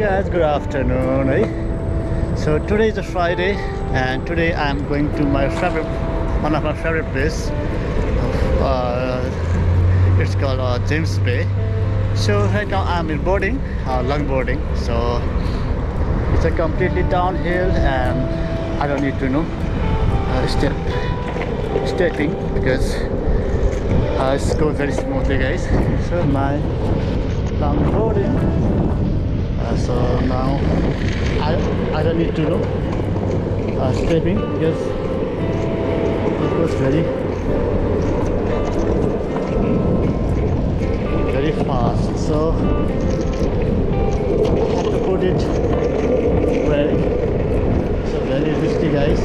guys, good afternoon. So today is a Friday and today I'm going to my favorite, one of my favorite place. It's called James Bay. So right now I'm in boarding, longboarding. So it's a completely downhill and I don't need to know stepping because it goes very smoothly, guys. So my longboarding. So now I don't need to know stepping because it goes very fast. So I have to put it very, so very risky, guys.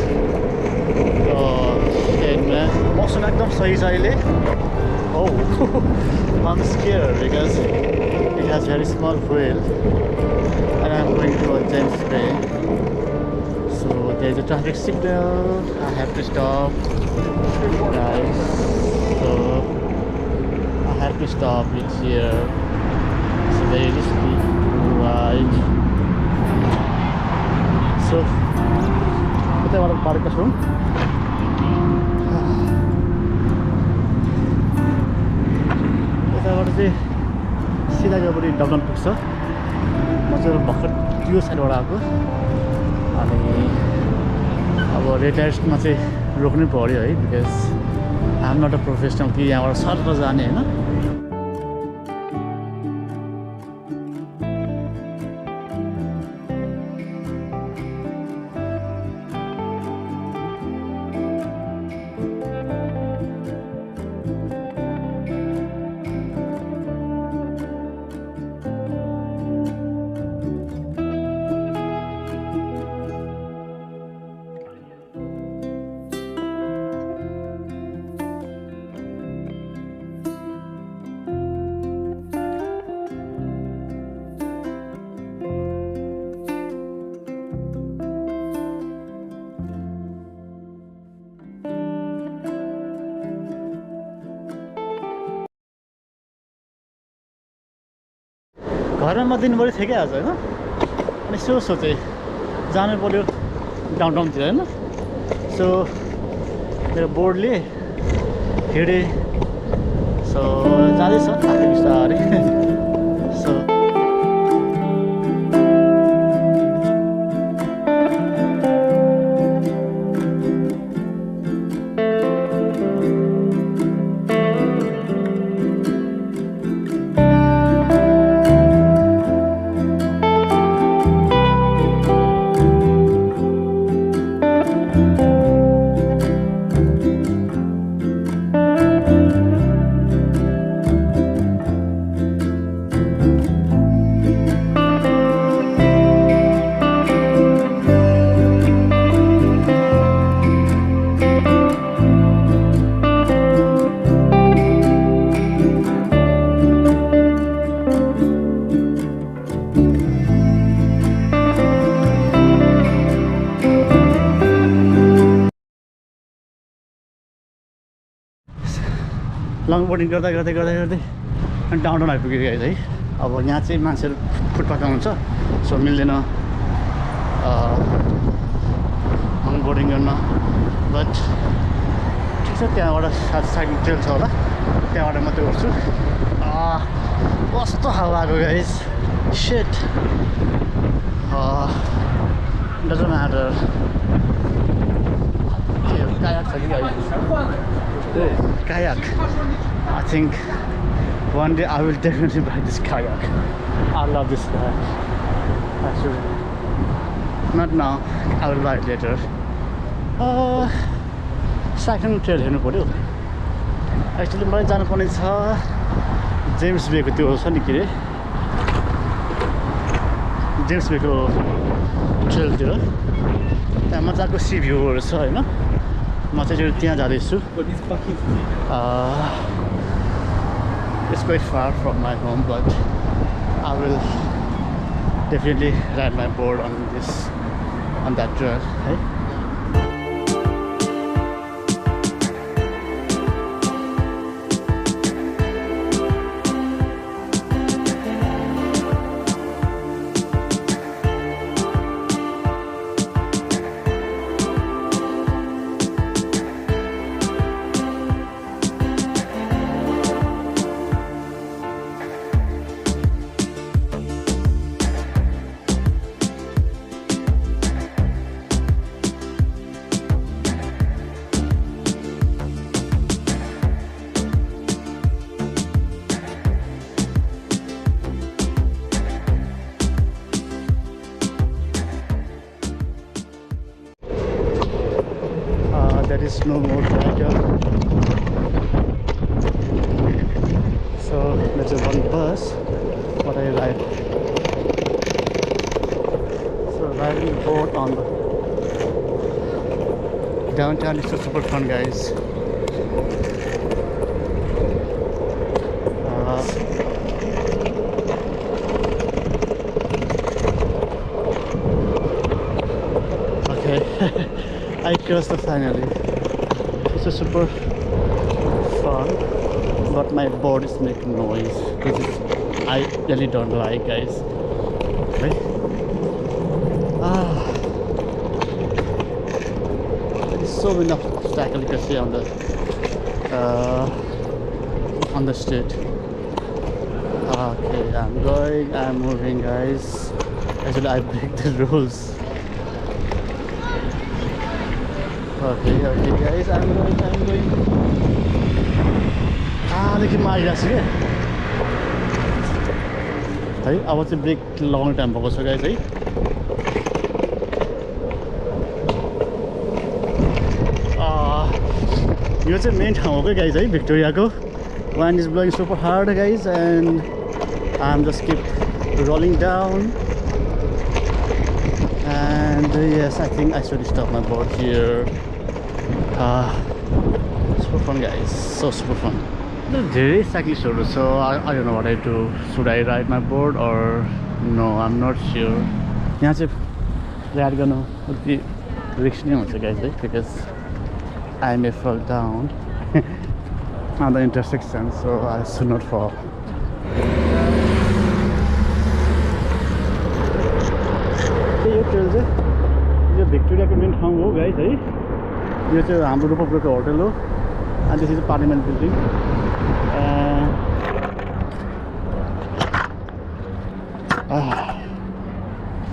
Shit, man. Motion एकदम सही छ अहिले. Oh, I'm scared because it has very small wheel and I'm going to a James Bay. So there's a traffic signal. I have to stop, guys. So I have to stop it here. It's very risky ride. So कतैबाट पारेको छु. यताबाट चाहिँ सिधा गएपछि downtown पुग्छ. म चाहिँ भर्खर त्यो साइडबाट आएको अनि अब रेड लाइट्समा चाहिँ रोक्नै पर्यो है because I am not a professional कि यहाँबाट सर्ट जाने होइन. घरमा दिनभरि थिएँ क्या आज होइन. अनि सोचेँ जानु पर्यो डाउनटाउनतिर होइन. सो मेरो बोर्डले हिँडेँ. सो जाँदैछ आफै बिस्तारै. सो लङबोर्डिङ गर्दै अनि डाउनटाउन आइपुग्यो गाइस है. अब यहाँ चाहिँ मान्छेहरू फुटपाथमा हुन्छ सो मिल्दैन लङबोर्डिङ गर्न. बट ठिक छ त्यहाँबाट साइड ट्रेल छ होला त्यहाँबाट मात्रै गर्छु. कस्तो हावा आएको guys. Shit doesn't matter. Kayak छ कि kayak. I think one day I will definitely buy this kayak. I love this kayak. Actually, not now. I will buy it later. Second trail हेर्नु पर्यो. Actually मलाई जानुपर्ने छ James Beko त्यो छ नि के अरे जेम्स बेको ट्रेलतिर. त्यहाँ मजाको सी भ्यूहरू छ होइन. म चाहिँ त्यहाँ जाँदैछु. It's quite far from my home, but I will definitely ride my board on that trail. Hey? no more tracker. So there's a one bus, what I ride. So riding the boat on the downtown is so super fun, guys. Okay, I crossed the finally. It's a super fun, but my board is making noise, which is I really don't like, guys. Okay. There's so many obstacles you can see on the street. Okay, I'm moving, guys. Actually, I break the rules. Okay, guys, I'm going. Look at my ass here. Hey, I want to break long time ago, so guys, hey. Here's the main town, okay, guys, hey, Victoria go. Wind is blowing super hard, guys, and I'm just keep rolling down. And yes, I think I should stop my board here. Super fun, guys, so super fun. There is cycling shoulder, so I don't know what I do. Should I ride my board or no? I'm not sure. यहाँ चाहिँ ride गर्नु अति risk नै हुन्छ, guys, है, because I may fall down on the intersection, so I should not fall. Yo trail चाहिँ यो भिक्टोरियाको main ठाउँ हो, गाइस, है. यो चाहिँ हाम्रो रूपपुरको होटल हो, and this is a parliament building.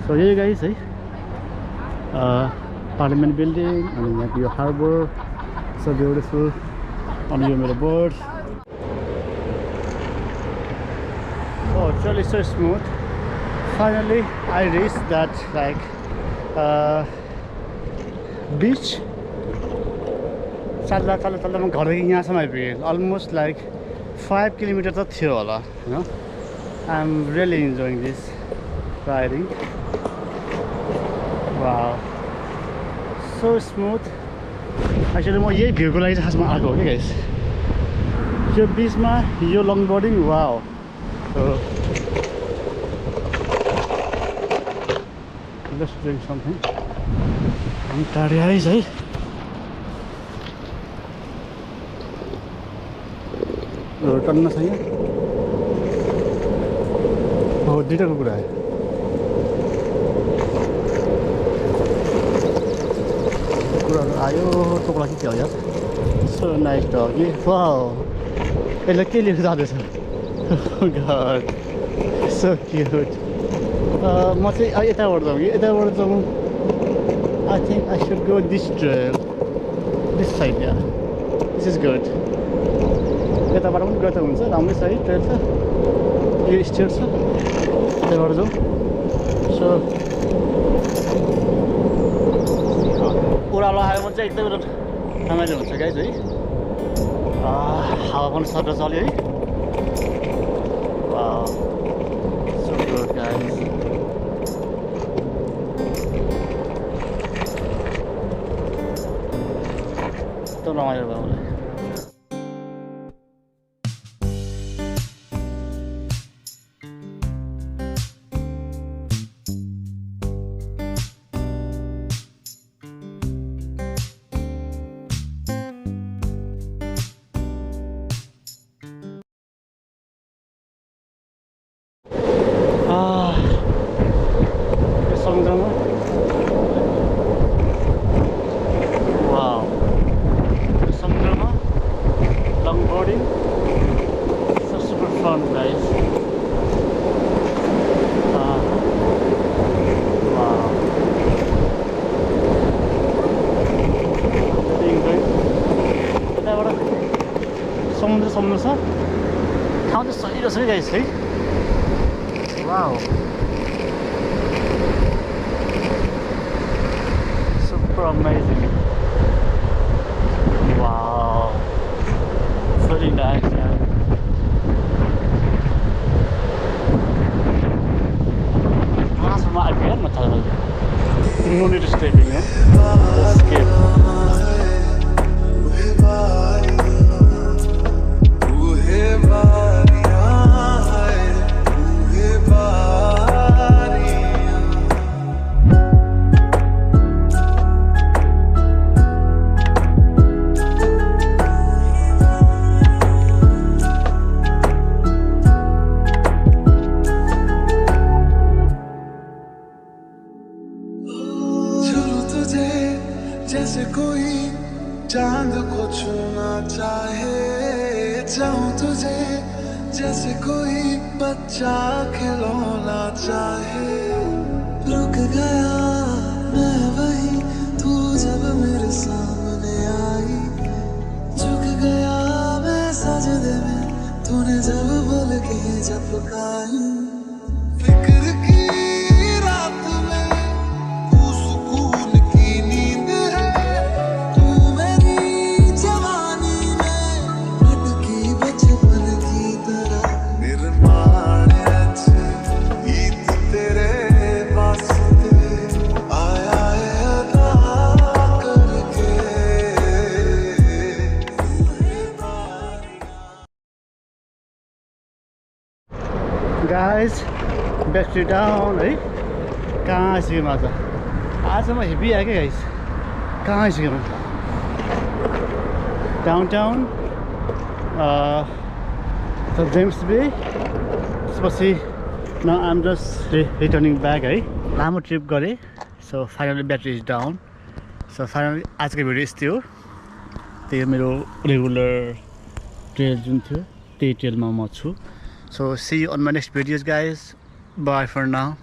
So here, guys, है, parliament building, and यहाँ यो harbor, so beautiful. On your middle board. Oh, it's really so smooth. Finally, I reached that beach. Almost like 5 kilometers of Thiola, you know. I'm really enjoying this riding. Wow, so smooth. Actually, म यही भ्यूको लागि खासमा आएको हो के, guys. यो बीचमा यो longboarding, wow. So let's drink something. I'm tired, guys, है. टन्न छ यहाँ. हो, दुईटाको कुरा है. आयो टोकला के क्या हो यार. So nice doggy. Wow. यसले के लिएर जाँदैछ. Oh god. So cute. म चाहिँ यताबाट जाउँ कि यताबाट जाउँ. I think I should go this trail. This side, yeah. This is good. यताबाट पनि गएको हुन्छ, राम्रै छ है, ट्रेल छ. यो स्टेट छ. यताबाट जाउँ. So ओह्रालो आयो भने चाहिँ एकदमै रमाइलो हुन्छ, गाइस, है. हावा पनि सर्द चल्यो, है. Wow, so good, guys. एकदम रमाइलो भयो मलाई. Wow, Samudra, longboarding, so super fun, guys. Wow, being good. Samudra छ. ठाउँ चाहिँ सही रहेछ, guys, है. Wow. Super amazing. very nice. No need to step in, just skip. जैसे कोई चांद को छूना चाहे, चाहूं तुझे जैसे कोई बच्चा खिलौना चाहे। रुक गया मैं वही, तू जब मेरे सामने आई, झुक गया मैं सजदे में, तूने जब बोल के झपकाई। फिक्र की रात में तू सुकून की नींद है, तू मेरी जवानी में भटकी बचपन की तरह। निर्माण अच्छे गीत तेरे वास्ते आया है अदा करके। Guys, back to down, है कहाँ आइसक्यो म आज म हेभी आयो क्या गाइस, कहाँ आइसक्यो म डाउनटाउन जेम्स बे। त्यसपछि न आइम जस्ट रिटर्निङ ब्याक है। लामो ट्रिप गरेँ, so finally battery is down. So finally आजको भिडियो यस्तै हो। त्यही मेरो रेगुलर ट्रेल जुन थियो त्यही ट्रेलमा म छु। So see you on my next videos guys. Bye for now.